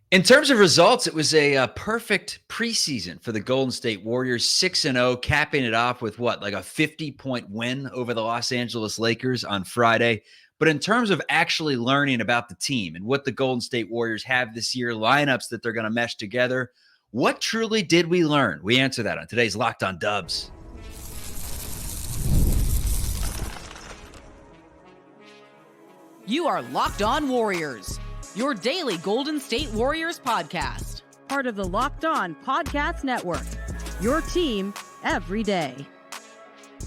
In terms of results, it was a perfect preseason for the Golden State Warriors, 6-0, capping it off with like a 50-point win over the Los Angeles Lakers on Friday. But in terms of actually learning about the team and what the Golden State Warriors have this year, lineups that they're going to mesh together, what truly did we learn? We answer that on today's Locked On Dubs. You are Locked On Warriors, your daily Golden State Warriors podcast. Part of the Locked On Podcast Network, your team every day.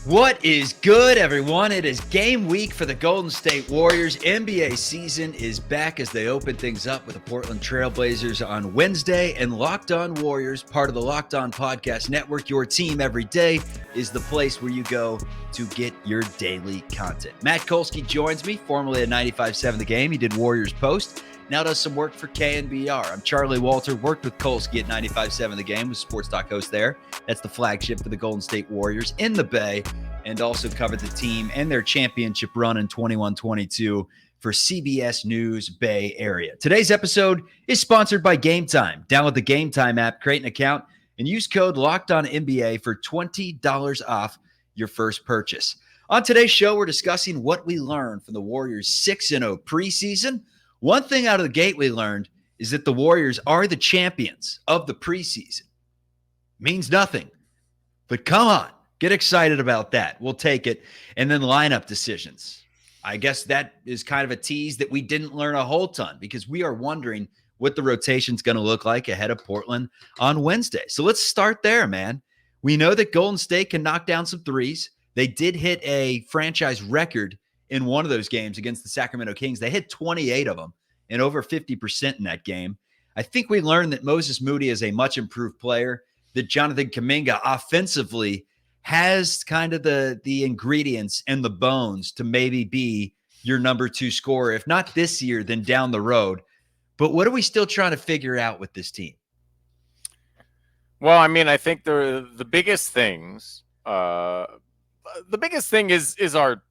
What is good, everyone? It is game week for the Golden State Warriors. NBA season is back as they open things up with the Portland Trailblazers on Wednesday. And Locked On Warriors, part of the Locked On Podcast Network, your team every day, is the place where you go to get your daily content. Matt Kolsky joins me, formerly at 95.7 The Game. He did Warriors Post. Now does some work for KNBR. I'm Charlie Walter, worked with Kolsky at 95.7 The Game, was sports talk host there. That's the flagship for the Golden State Warriors in the Bay, and also covered the team and their championship run in 21-22 for CBS News Bay Area. Today's episode is sponsored by Gametime. Download the Gametime app, create an account, and use code LOCKEDONNBA for $20 off your first purchase. On today's show, we're discussing what we learned from the Warriors' 6-0 preseason. One thing out of the gate we learned is that the Warriors are the champions of the preseason. Means nothing, but come on, get excited about that. We'll take it. And then lineup decisions. I guess that is kind of a tease that we didn't learn a whole ton because we are wondering what the rotation's going to look like ahead of Portland on Wednesday. So let's start there, man. We know that Golden State can knock down some threes. They did hit a franchise record in one of those games against the Sacramento Kings. They hit 28 of them and over 50% in that game. I think we learned that Moses Moody is a much improved player, that Jonathan Kuminga offensively has kind of the ingredients and the bones to maybe be your number two scorer, if not this year, then down the road. But what are we still trying to figure out with this team? Well, I mean, I think the biggest things, the biggest thing is our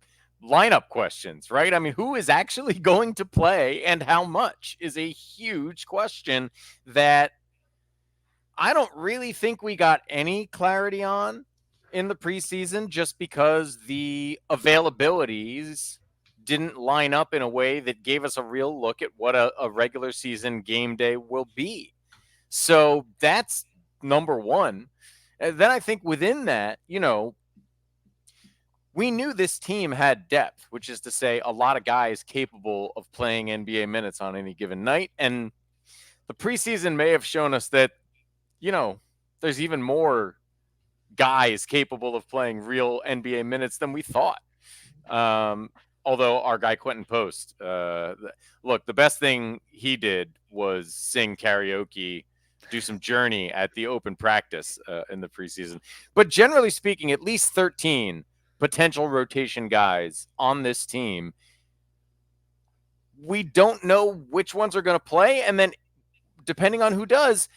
lineup questions, right? I mean, who is actually going to play and how much is a huge question that I don't really think we got any clarity on in the preseason just because the availabilities didn't line up in a way that gave us a real look at what a regular season game day will be. So that's number one. And then I think within that, we knew this team had depth, which is to say a lot of guys capable of playing NBA minutes on any given night. And the preseason may have shown us that, there's even more guys capable of playing real NBA minutes than we thought. Although our guy Quentin Post, look, the best thing he did was sing karaoke, do some Journey at the open practice in the preseason. But generally speaking, at least 13 potential rotation guys on this team. We don't know which ones are going to play. And then depending on who does,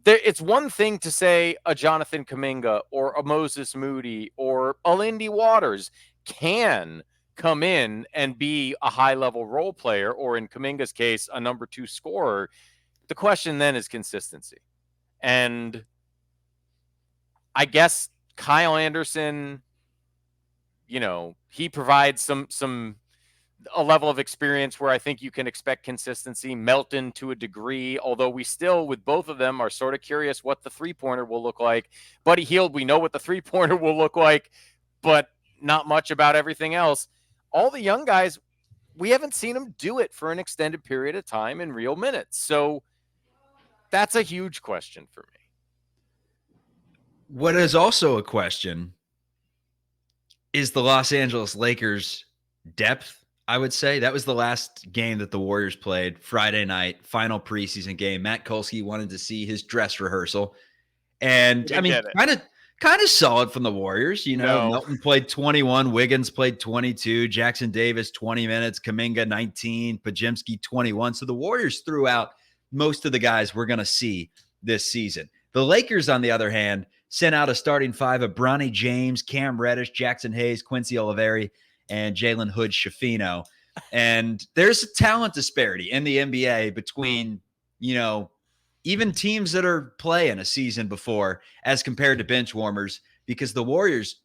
it's one thing to say a Jonathan Kuminga or a Moses Moody or a Lindy Waters can come in and be a high-level role player, or in Kuminga's case, a number two scorer. The question then is consistency. And I guess Kyle Anderson, he provides a level of experience where I think you can expect consistency. Melton to a degree, although we still, with both of them, are sort of curious what the three-pointer will look like. Buddy Hield, we know what the three-pointer will look like, but not much about everything else. All the young guys, we haven't seen them do it for an extended period of time in real minutes. So that's a huge question for me. What is also a question is the Los Angeles Lakers' depth, I would say. That was the last game that the Warriors played, Friday night, final preseason game. Matt Kolsky wanted to see his dress rehearsal. And, kind of solid from the Warriors. Melton played 21, Wiggins played 22, Jackson Davis 20 minutes, Kuminga 19, Podziemski 21. So the Warriors threw out most of the guys we're going to see this season. The Lakers, on the other hand, sent out a starting five of Bronny James, Cam Reddish, Jackson Hayes, Quincy Oliveri, and Jalen Hood-Schifino. And there's a talent disparity in the NBA between, even teams that are playing a season before as compared to bench warmers, because the Warriors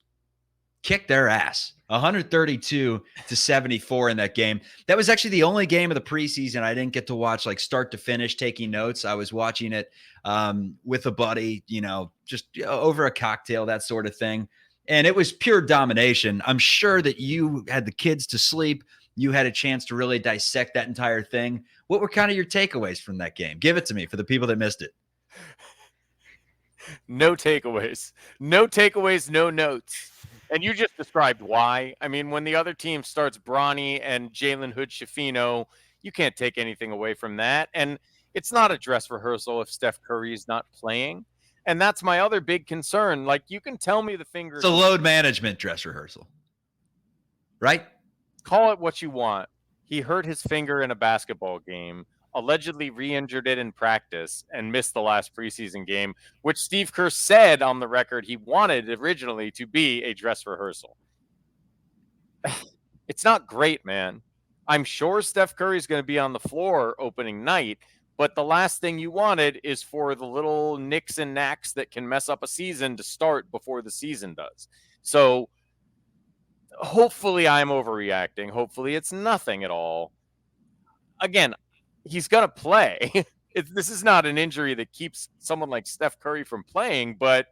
kicked their ass 132-74 in that game. That was actually the only game of the preseason I didn't get to watch like start to finish taking notes. I was watching it with a buddy, just over a cocktail, that sort of thing. And it was pure domination. I'm sure that you had the kids to sleep. You had a chance to really dissect that entire thing. What were kind of your takeaways from that game? Give it to me for the people that missed it. No takeaways. No takeaways, no notes. And you just described why. I mean, when the other team starts Bronny and Jalen Hood-Schifino, you can't take anything away from that. And it's not a dress rehearsal if Steph Curry is not playing. And that's my other big concern. Like, you can tell me the fingers. It's a load management dress rehearsal, right? Call it what you want. He hurt his finger in a basketball game, allegedly re-injured it in practice, and missed the last preseason game, which Steve Kerr said on the record he wanted originally to be a dress rehearsal. It's not great, man. I'm sure Steph Curry is going to be on the floor opening night, but the last thing you wanted is for the little nicks and knacks that can mess up a season to start before the season does. So hopefully I'm overreacting. Hopefully it's nothing at all. Again, he's going to play. This is not an injury that keeps someone like Steph Curry from playing, but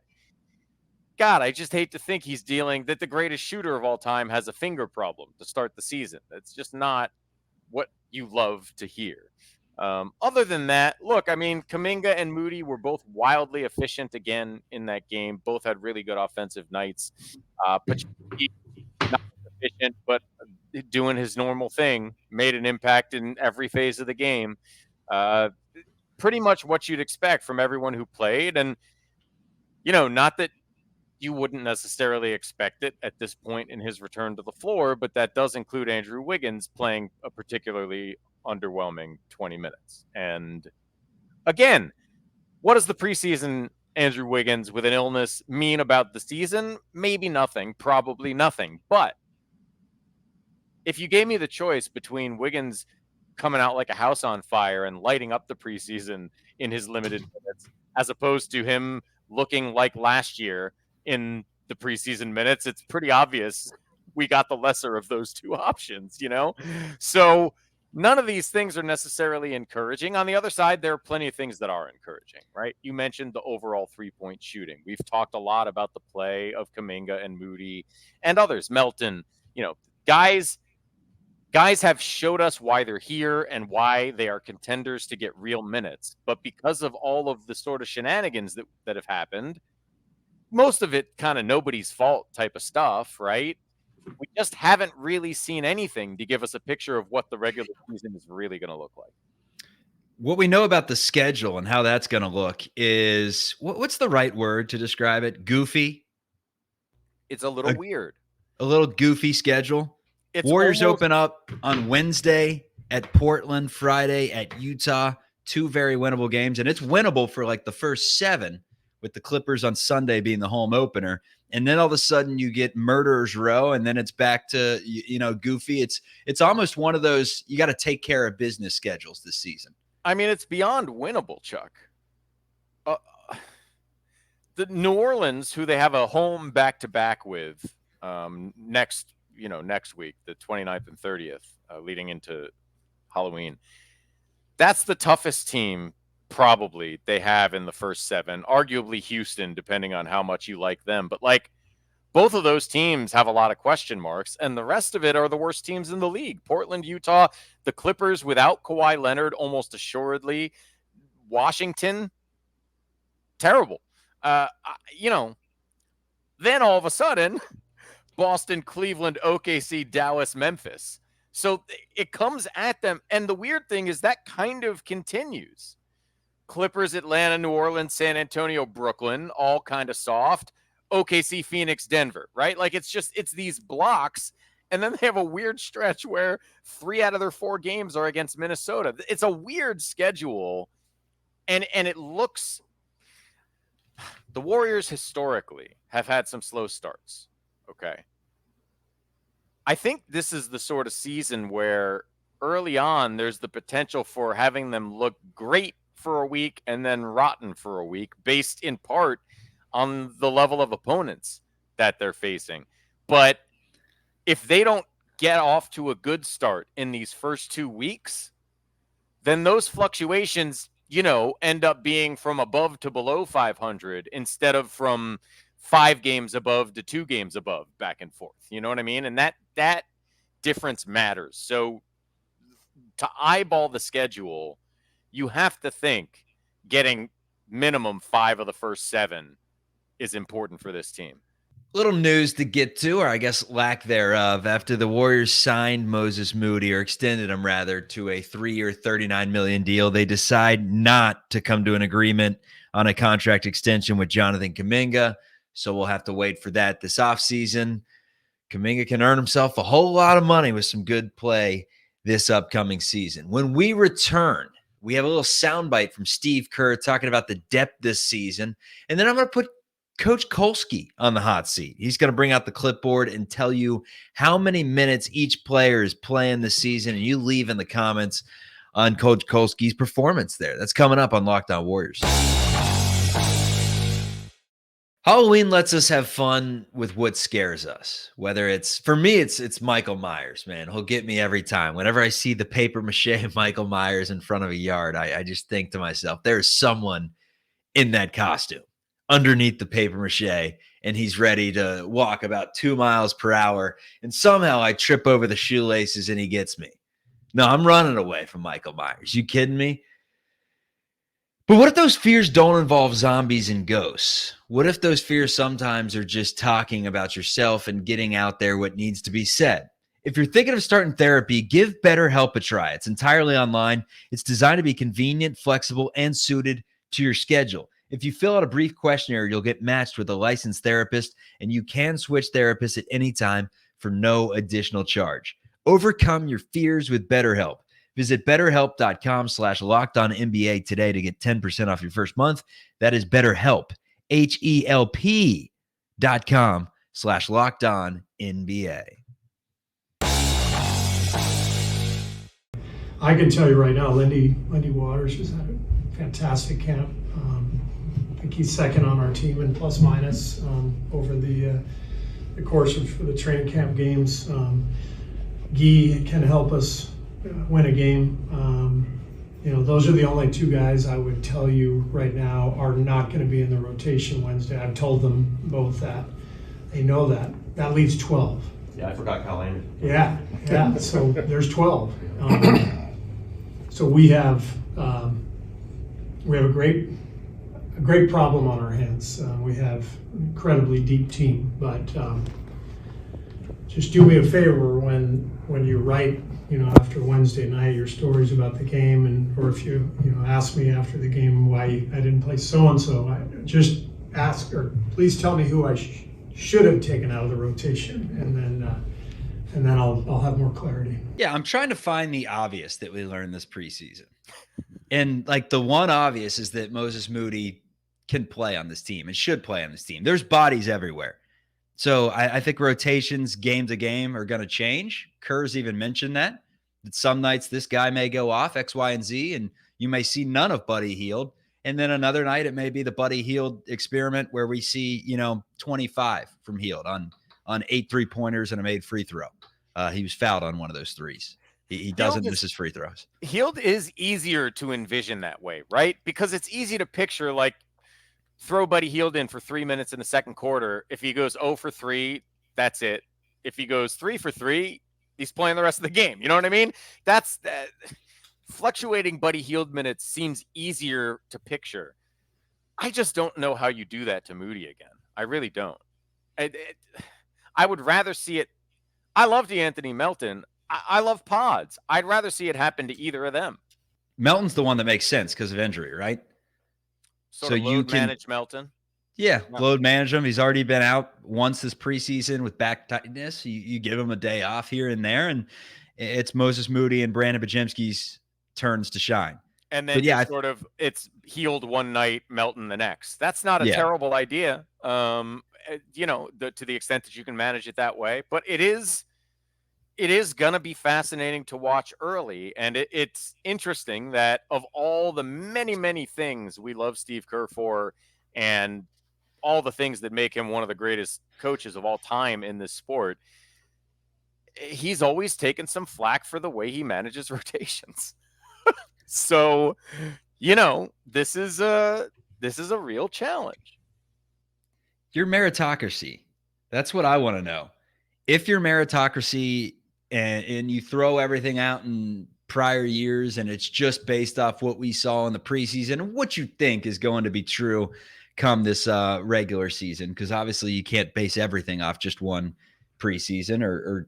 God, I just hate to think he's dealing that the greatest shooter of all time has a finger problem to start the season. That's just not what you love to hear. Other than that, look, I mean, Kuminga and Moody were both wildly efficient again in that game. Both had really good offensive nights. Pachulia, not efficient, but doing his normal thing, made an impact in every phase of the game. Pretty much what you'd expect from everyone who played. And, not that you wouldn't necessarily expect it at this point in his return to the floor, but that does include Andrew Wiggins playing a particularly underwhelming 20 minutes. And again, what does the preseason Andrew Wiggins with an illness mean about the season? Maybe nothing, probably nothing. But if you gave me the choice between Wiggins coming out like a house on fire and lighting up the preseason in his limited minutes, as opposed to him looking like last year in the preseason minutes, it's pretty obvious we got the lesser of those two options, So none of these things are necessarily encouraging. On the other side, there are plenty of things that are encouraging, right? You mentioned the overall three-point shooting. We've talked a lot about the play of Kuminga and Moody and others, Melton, guys have showed us why they're here and why they are contenders to get real minutes. But because of all of the sort of shenanigans that have happened, most of it kind of nobody's fault type of stuff, right? We just haven't really seen anything to give us a picture of what the regular season is really going to look like. What we know about the schedule and how that's going to look is, what's the right word to describe it? Goofy? It's a little weird. A little goofy schedule. Warriors open up on Wednesday at Portland, Friday at Utah. 2 very winnable games. And it's winnable for like the first 7, with the Clippers on Sunday being the home opener. And then all of a sudden you get Murderers Row, and then it's back to, goofy. It's almost one of those, you got to take care of business schedules this season. I mean, it's beyond winnable, Chuck. The New Orleans, who they have a home back-to-back with next week, the 29th and 30th, leading into Halloween. That's the toughest team probably they have in the first 7, arguably Houston, depending on how much you like them. But both of those teams have a lot of question marks, and the rest of it are the worst teams in the league. Portland, Utah, the Clippers without Kawhi Leonard, almost assuredly. Washington, terrible. Then all of a sudden, Boston, Cleveland, OKC, Dallas, Memphis. So it comes at them. And the weird thing is that kind of continues. Clippers, Atlanta, New Orleans, San Antonio, Brooklyn, all kind of soft. OKC, Phoenix, Denver, right? It's these blocks. And then they have a weird stretch where 3 out of their 4 games are against Minnesota. It's a weird schedule. And it looks, the Warriors historically have had some slow starts. Okay. I think this is the sort of season where early on there's the potential for having them look great for a week and then rotten for a week, based in part on the level of opponents that they're facing. But if they don't get off to a good start in these first 2 weeks, then those fluctuations, end up being from above to below 500 instead of from 5 games above to 2 games above, back and forth. You know what I mean? And that difference matters. So to eyeball the schedule, you have to think getting minimum 5 of the first 7 is important for this team. Little news to get to, or I guess lack thereof, after the Warriors signed Moses Moody, or extended him rather, to a 3-year, $39 million deal, they decide not to come to an agreement on a contract extension with Jonathan Kuminga. So we'll have to wait for that this offseason. Kuminga can earn himself a whole lot of money with some good play this upcoming season. When we return, we have a little soundbite from Steve Kerr talking about the depth this season. And then I'm going to put Coach Kolsky on the hot seat. He's going to bring out the clipboard and tell you how many minutes each player is playing this season. And you leave in the comments on Coach Kolsky's performance there. That's coming up on Locked On Warriors. Halloween lets us have fun with what scares us. Whether it's, for me, it's Michael Myers, man. He'll get me every time. Whenever I see the paper mache Michael Myers in front of a yard, I just think to myself, there's someone in that costume underneath the paper mache, and he's ready to walk about 2 miles per hour. And somehow I trip over the shoelaces and he gets me. No, I'm running away from Michael Myers. You kidding me? But what if those fears don't involve zombies and ghosts? What if those fears sometimes are just talking about yourself and getting out there what needs to be said? If you're thinking of starting therapy, give BetterHelp a try. It's entirely online. It's designed to be convenient, flexible, and suited to your schedule. If you fill out a brief questionnaire, you'll get matched with a licensed therapist, and you can switch therapists at any time for no additional charge. Overcome your fears with BetterHelp. Visit BetterHelp.com/LockedOnNBA today to get 10% off your first month. That is BetterHelp, HELP.com/LockedOnNBA. I can tell you right now, Lindy Waters has had a fantastic camp. I think he's second on our team in plus minus over the course of the training camp games. Guy can help us win a game. Those are the only 2 guys I would tell you right now are not going to be in the rotation Wednesday. I've told them both that. They know that. That leaves 12. Yeah, I forgot Kyle Anderson. Yeah. So there's 12. So we have a great problem on our hands. We have an incredibly deep team, but just do me a favor when you write, after Wednesday night, your stories about the game, or if you ask me after the game why I didn't play so and so, just ask, or please tell me who I should have taken out of the rotation, and then I'll have more clarity. Yeah, I'm trying to find the obvious that we learned this preseason. And the one obvious is that Moses Moody can play on this team and should play on this team. There's bodies everywhere. So I think rotations game to game are going to change. Kerr's even mentioned that some nights this guy may go off X, Y, and Z, and you may see none of Buddy Hield. And then another night it may be the Buddy Hield experiment where we see, 25 from Hield on 8 3-pointers and a made free throw. He was fouled on one of those threes. He doesn't miss his free throws. Hield is easier to envision that way, right? Because it's easy to picture, throw Buddy Hield in for 3 minutes in the second quarter. If he goes 0 for 3, that's it. If he goes 3 for 3, he's playing the rest of the game. You know what I mean? That's that. Fluctuating Buddy Hield minutes seems easier to picture. I just don't know how you do that to Moody again. I really don't. I would rather see it. I love DeAnthony Melton. I love Pods. I'd rather see it happen to either of them. Melton's the one that makes sense because of injury, right? So you can manage Melton. Yeah, load manage him. He's already been out once this preseason with back tightness. You give him a day off here and there, and it's Moses Moody and Brandon Bajemski's turns to shine. And then it's Hield one night, Melton the next. That's not a terrible idea, to the extent that you can manage it that way. But it is it is going to be fascinating to watch early. And it's interesting that of all the many, many things we love Steve Kerr for, and all the things that make him one of the greatest coaches of all time in this sport, he's always taken some flack for the way he manages rotations. So, this is a real challenge. Your meritocracy. That's what I want to know. If your meritocracy and you throw everything out in prior years and it's just based off what we saw in the preseason and what you think is going to be true come this regular season, because obviously you can't base everything off just one preseason, or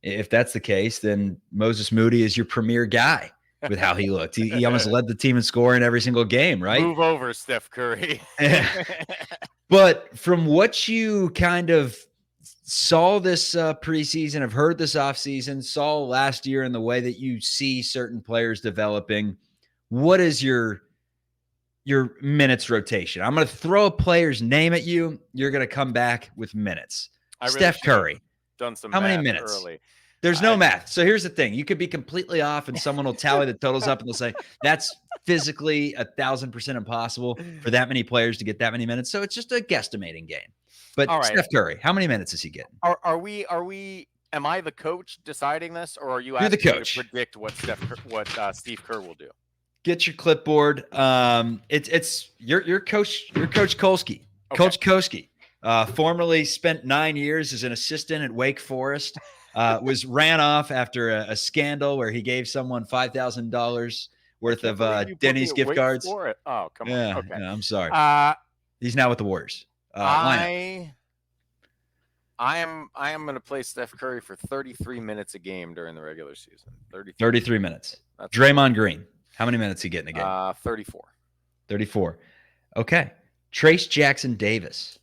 if that's the case, then Moses Moody is your premier guy with how he looked. He almost led the team in scoring every single game, right? Move over, Steph Curry. But from what you kind of saw this preseason, have heard this offseason, saw last year in the way that you see certain players developing, what is your minutes rotation? I'm going to throw a player's name at you. You're going to come back with minutes. Steph Curry. Done some how many math minutes? Early. There's no math. So here's the thing. You could be completely off and someone will tally the totals up and they'll say that's physically 1,000% impossible for that many players to get that many minutes. So it's just a guesstimating game. But All right. Steph Curry, how many minutes is he getting? Are we am I the coach deciding this, or are you You're the asking me coach. to predict what Steve Kerr will do? Get your clipboard. It's your coach Kolsky. Okay. Coach Kolsky. Formerly spent 9 years as an assistant at Wake Forest. Was ran off after a scandal where he gave someone $5,000 worth of Denny's gift cards. For it. Oh, come on. Yeah, Okay. yeah, I'm sorry. He's now with the Warriors. I am going to play Steph Curry for 33 minutes a game during the regular season. 33 minutes. That's Draymond Green. How many minutes he getting a game? 34. 34. Okay. Trace Jackson Davis.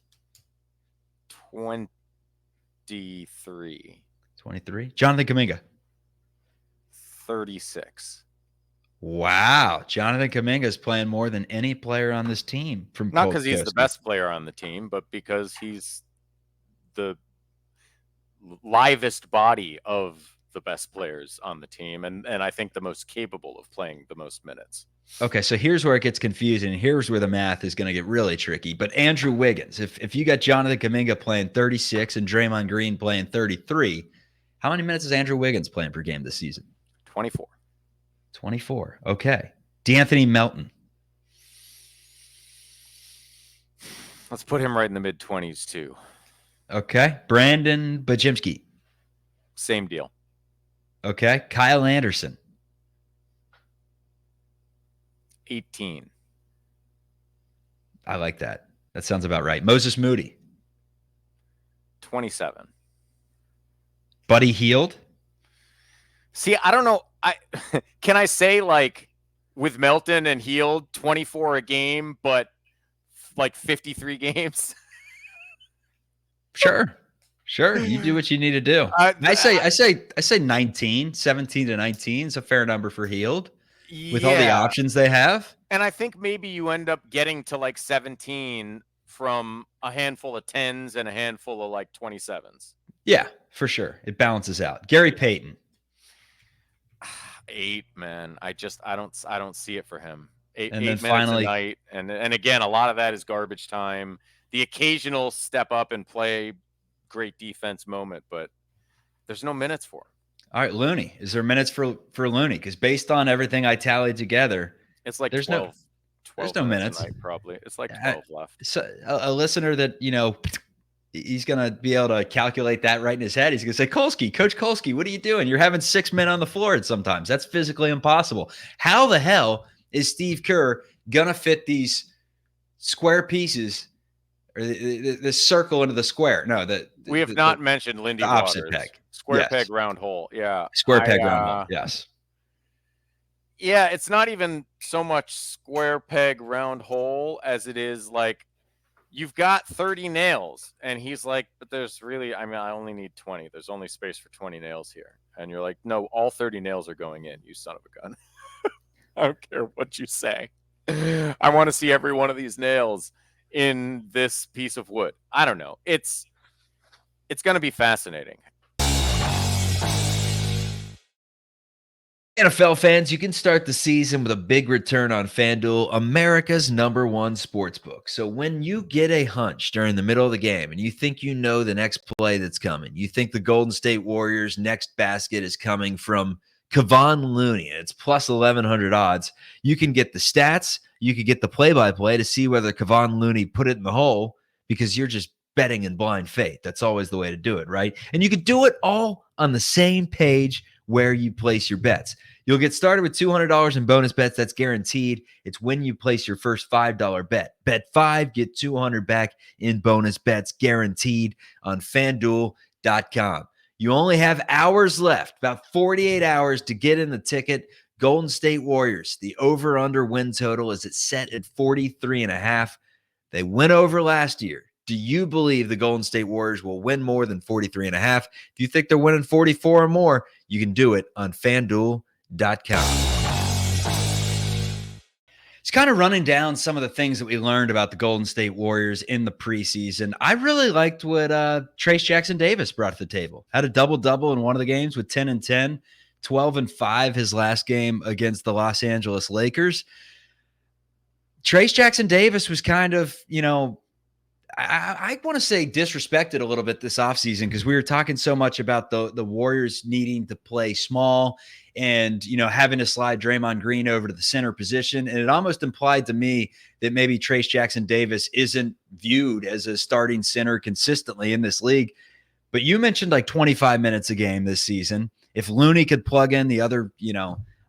23. 23. Jonathan Kuminga. 36. Wow. Jonathan Kuminga is playing more than any player on this team. From Not because he's the best player on the team, but because he's the livest body of the best players on the team, and I think the most capable of playing the most minutes. Okay, so here's where it gets confusing, and here's where the math is going to get really tricky. But Andrew Wiggins, if you got Jonathan Kuminga playing 36 and Draymond Green playing 33, how many minutes is Andrew Wiggins playing per game this season? 24. 24. Okay. DeAnthony Melton. Let's put him right in the mid-20s too. Okay. Brandon Bajimski. Same deal. Okay. Kyle Anderson. 18. I like that. That sounds about right. Moses Moody. 27. Buddy Hield. See, I don't know. Can I say, like, with Melton and Hield, 24 a game, but like 53 games? Sure. You do what you need to do. I say 19, 17 to 19 is a fair number for Hield with all the options they have. And I think maybe you end up getting to like 17 from a handful of 10s and a handful of like 27s. Yeah, for sure. It balances out. Gary Payton. 8, man. I don't see it for him. Eight then minutes finally, a night. And again, a lot of that is garbage time. The occasional step up and play great defense moment, but there's no minutes for him. All right, Looney. Is there minutes for Looney? Because based on everything I tallied together, it's like there's 12. There's no minutes. Night, probably. It's like 12 left. So a listener that, he's going to be able to calculate that right in his head. He's going to say, Kolsky, Coach Kolsky, what are you doing? You're having 6 men on the floor sometimes. That's physically impossible. How the hell is Steve Kerr going to fit these square pieces or the circle into the square? No, we have not mentioned Lindy the opposite Waters. peg. Square Yes. peg, round hole. Yeah. Square peg, round hole. Yes. Yeah, it's not even so much square peg, round hole as it is like you've got 30 nails. And he's like, but there's really, I only need 20. There's only space for 20 nails here. And you're like, no, all 30 nails are going in, you son of a gun. I don't care what you say. I want to see every one of these nails in this piece of wood. I don't know. It's going to be fascinating. NFL fans, you can start the season with a big return on FanDuel, America's #1 sportsbook. So when you get a hunch during the middle of the game and you think you know the next play that's coming, you think the Golden State Warriors' next basket is coming from Kevon Looney, and it's plus 1,100 odds, you can get the stats, you can get the play-by-play to see whether Kevon Looney put it in the hole because you're just betting in blind faith. That's always the way to do it, right? And you can do it all on the same page where you place your bets. You'll get started with $200 in bonus bets. That's guaranteed. It's when you place your first $5 bet. Bet 5, get 200 back in bonus bets, guaranteed on FanDuel.com. You only have hours left, about 48 hours to get in the ticket. Golden State Warriors, the over-under win total is set at 43.5. They went over last year. Do you believe the Golden State Warriors will win more than 43.5? If you think they're winning 44 or more, you can do it on FanDuel.com. It's kind of running down some of the things that we learned about the Golden State Warriors in the preseason. I really liked what Trayce Jackson-Davis brought to the table. Had a double-double in one of the games with 10 and 10, 12 and 5 his last game against the Los Angeles Lakers. Trayce Jackson-Davis was kind of, I want to say disrespected a little bit this offseason because we were talking so much about the Warriors needing to play small and, having to slide Draymond Green over to the center position. And it almost implied to me that maybe Trayce Jackson-Davis isn't viewed as a starting center consistently in this league. But you mentioned like 25 minutes a game this season. If Looney could plug in the other,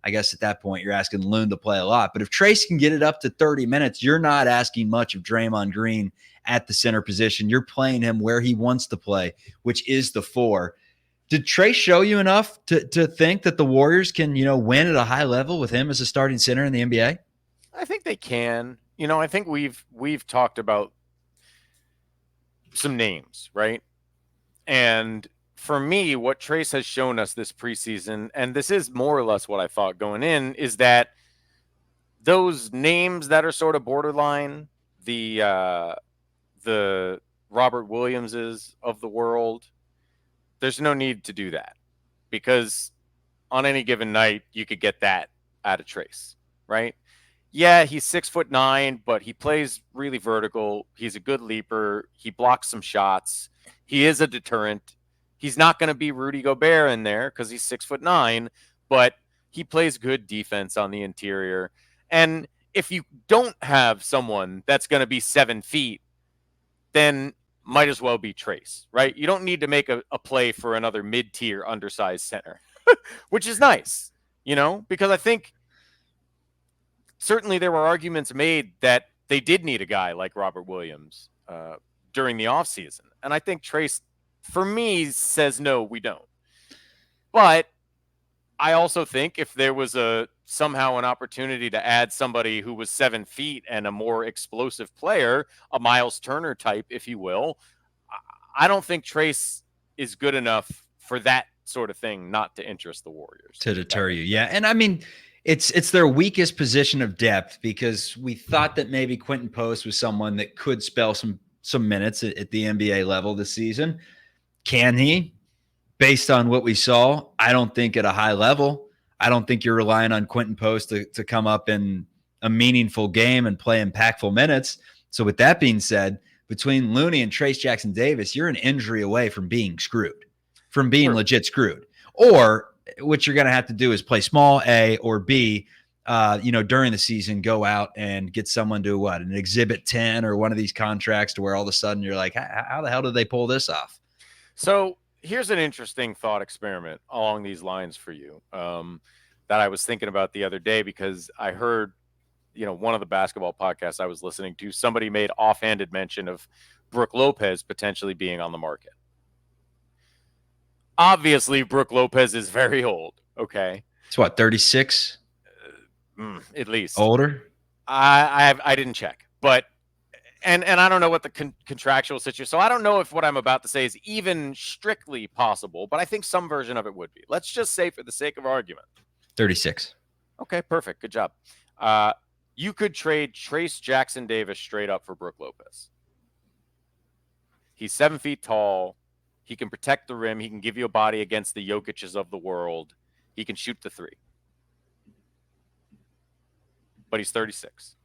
I guess at that point you're asking Loon to play a lot. But if Trayce can get it up to 30 minutes, you're not asking much of Draymond Green at the center position. You're playing him where he wants to play, which is the 4. Did Trayce show you enough to think that the Warriors can, win at a high level with him as a starting center in the NBA? I think they can. I think we've talked about some names, right? And for me, what Trayce has shown us this preseason, and this is more or less what I thought going in, is that those names that are sort of borderline, the Robert Williamses of the world, there's no need to do that because on any given night you could get that out of Trayce, right? Yeah, he's 6'9", but he plays really vertical. He's a good leaper. He blocks some shots. He is a deterrent. He's not going to be Rudy Gobert in there because he's 6'9", but he plays good defense on the interior. And if you don't have someone that's going to be 7 feet, then might as well be Trayce, right? You don't need to make a play for another mid-tier undersized center, which is nice, because I think certainly there were arguments made that they did need a guy like Robert Williams during the offseason. And I think Trayce, for me, says, no, we don't. But I also think if there was somehow an opportunity to add somebody who was 7 feet and a more explosive player, a Miles Turner type, if you will, I don't think Trayce is good enough for that sort of thing not to interest the Warriors. To deter you. Yeah. And I mean, it's their weakest position of depth because we thought that maybe Quentin Post was someone that could spell some minutes at the NBA level this season. Can he? Based on what we saw, I don't think at a high level. I don't think you're relying on Quentin Post to come up in a meaningful game and play impactful minutes. So with that being said, between Looney and Trayce Jackson-Davis, you're an injury away from being screwed, from being legit screwed. Or what you're going to have to do is play small A or B, during the season, go out and get someone to an Exhibit 10 or one of these contracts to where all of a sudden you're like, how the hell did they pull this off? So here's an interesting thought experiment along these lines for you that I was thinking about the other day because I heard, one of the basketball podcasts I was listening to, somebody made offhanded mention of Brook Lopez potentially being on the market. Obviously, Brook Lopez is very old. Okay. It's what, 36? At least. Older? I didn't check, but and I don't know what the contractual situation. So I don't know if what I'm about to say is even strictly possible, but I think some version of it would be. Let's just say for the sake of argument. 36. Okay, perfect. Good job. You could trade Trayce Jackson-Davis straight up for Brook Lopez. He's 7 feet tall. He can protect the rim. He can give you a body against the Jokic's of the world. He can shoot the 3. but he's 36.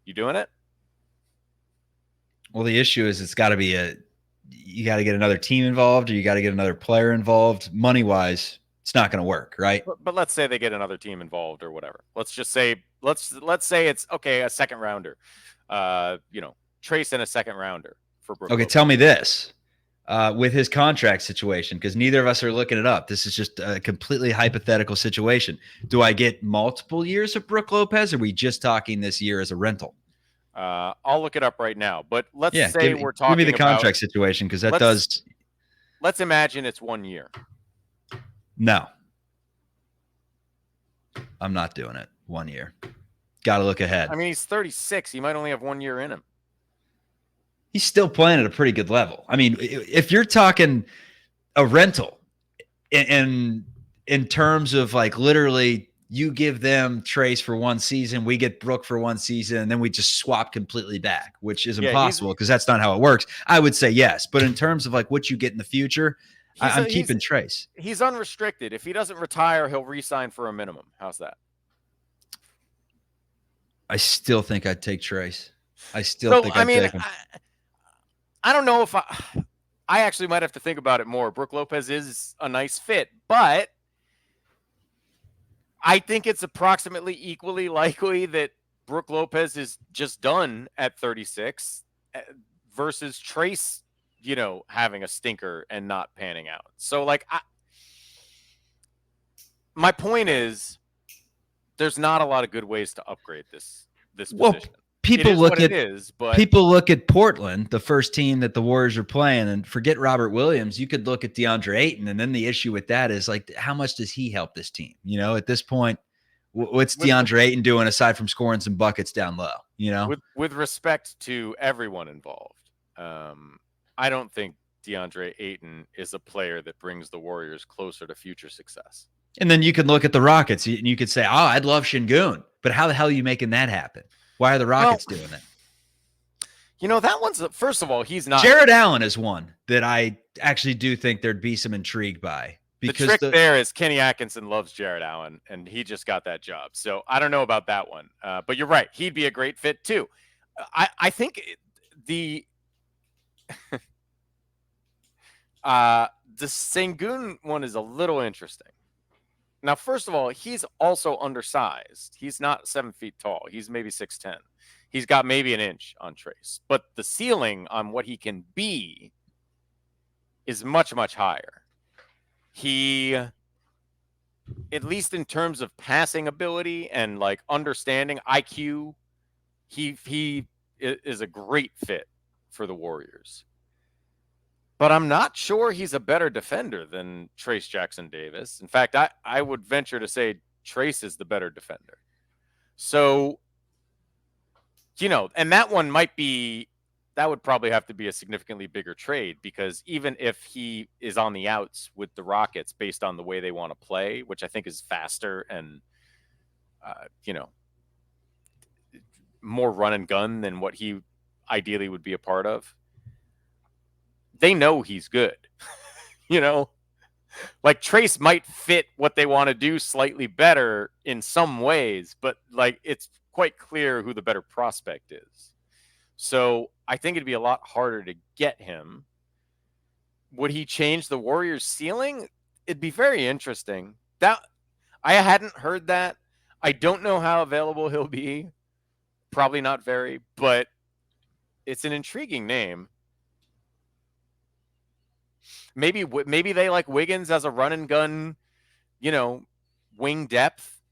You doing it? Well, the issue is you got to get another team involved, or you got to get another player involved. Money-wise, it's not going to work, right? But let's say they get another team involved or whatever. Let's just say let's say it's okay, a second rounder. Trace and a second rounder for Brook Okay, Lopez. tell me this. With his contract situation, because neither of us are looking it up. This is just a completely hypothetical situation. Do I get multiple years of Brook Lopez, or are we just talking this year as a rental? I'll look it up right now. But let's say we're talking give me the about contract situation, because that does. Let's imagine it's 1 year. No. I'm not doing it. 1 year. Got to look ahead. I mean, he's 36. He might only have 1 year in him. He's still playing at a pretty good level. I mean, if you're talking a rental in terms of like literally you give them Trace for 1 season, we get Brook for 1 season, and then we just swap completely back, which is impossible because that's not how it works. I would say yes. But in terms of like what you get in the future, I'm keeping Trace. He's unrestricted. If he doesn't retire, he'll re-sign for a minimum. How's that? I still think I'd take Trace. I still think I'd take him. I don't know if I actually might have to think about it more. Brook Lopez is a nice fit, but I think it's approximately equally likely that Brook Lopez is just done at 36 versus Trace, having a stinker and not panning out. So like, my point is there's not a lot of good ways to upgrade this position. People look at Portland, the first team that the Warriors are playing, and forget Robert Williams. You could look at DeAndre Ayton, and then the issue with that is like, how much does he help this team? At this point, what's DeAndre Ayton doing aside from scoring some buckets down low? With respect to everyone involved, I don't think DeAndre Ayton is a player that brings the Warriors closer to future success. And then you could look at the Rockets, and you could say, "Oh, I'd love Şengün," but how the hell are you making that happen? Why are the Rockets doing that? That one's, first of all, he's not. Jared Allen is one that I actually do think there'd be some intrigue by. Because the trick there is Kenny Atkinson loves Jared Allen, and he just got that job. So I don't know about that one. But you're right. He'd be a great fit, too. I think the Şengün one is a little interesting. Now, first of all, he's also undersized. He's not 7 feet tall. He's maybe 6'10". He's got maybe an inch on Trace. But the ceiling on what he can be is much, much higher. He, at least in terms of passing ability and like understanding IQ, he is a great fit for the Warriors. But I'm not sure he's a better defender than Trace Jackson-Davis. In fact, I would venture to say Trace is the better defender. So, and that one that would probably have to be a significantly bigger trade, because even if he is on the outs with the Rockets based on the way they want to play, which I think is faster and, more run and gun than what he ideally would be a part of, they know he's good. Like Trace might fit what they want to do slightly better in some ways, but like it's quite clear who the better prospect is. So I think it'd be a lot harder to get him. Would he change the Warriors' ceiling? It'd be very interesting. That I hadn't heard that. I don't know how available he'll be. Probably not very, but it's an intriguing name. Maybe they like Wiggins as a run and gun, wing depth.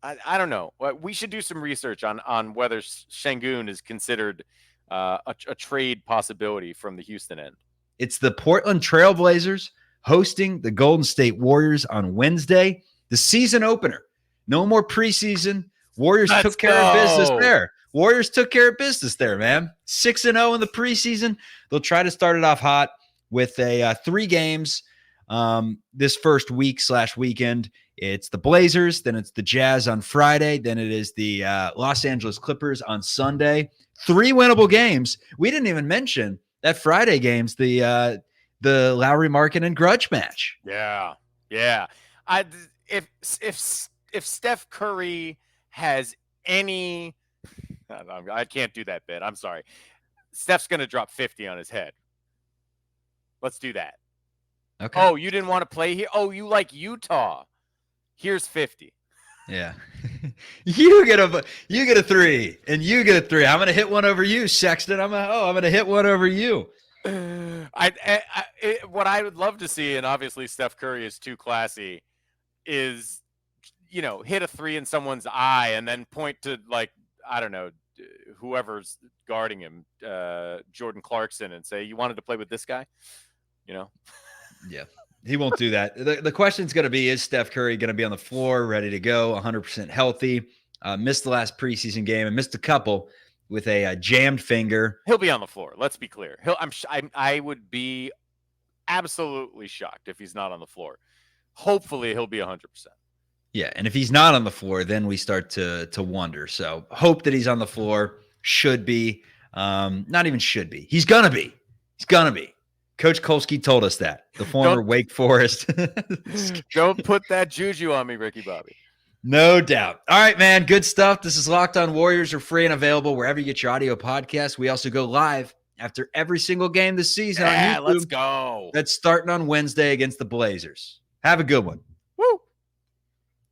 I don't know. We should do some research on whether Şengün is considered a trade possibility from the Houston end. It's the Portland Trailblazers hosting the Golden State Warriors on Wednesday, the season opener. No more preseason. Warriors took care of business there. Warriors took care of business there, man. 6-0 in the preseason. They'll try to start it off hot with 3 games this first week/weekend. It's the Blazers, then it's the Jazz on Friday, then it is the Los Angeles Clippers on Sunday. 3 winnable games. We didn't even mention that Friday game's the Lowry Markkanen grudge match. Yeah. if Steph Curry has any, I can't do that bit. I'm sorry. Steph's going to drop 50 on his head. Let's do that. Okay. Oh, you didn't want to play here? Oh, you like Utah. Here's 50. Yeah. you get a 3 and you get a 3. I'm going to hit one over you, Sexton. I'm going to hit one over you. What I would love to see, and obviously Steph Curry is too classy, is, hit a 3 in someone's eye and then point to, like, I don't know, whoever's guarding him, Jordan Clarkson, and say, you wanted to play with this guy? Yeah, he won't do that. The question's going to be, is Steph Curry going to be on the floor, ready to go, 100% healthy? Missed the last preseason game and missed a couple with a jammed finger. He'll be on the floor. Let's be clear. I would be absolutely shocked if he's not on the floor. Hopefully he'll be 100%. Yeah, and if he's not on the floor, then we start to wonder. So hope that he's on the floor. Should be. Not even should be. He's going to be. He's going to be. Coach Kolsky told us that. The former Wake Forest. Don't put that juju on me, Ricky Bobby. No doubt. All right, man. Good stuff. This is Locked On Warriors. Are free and available wherever you get your audio podcast. We also go live after every single game this season on YouTube. Let's go. That's starting on Wednesday against the Blazers. Have a good one.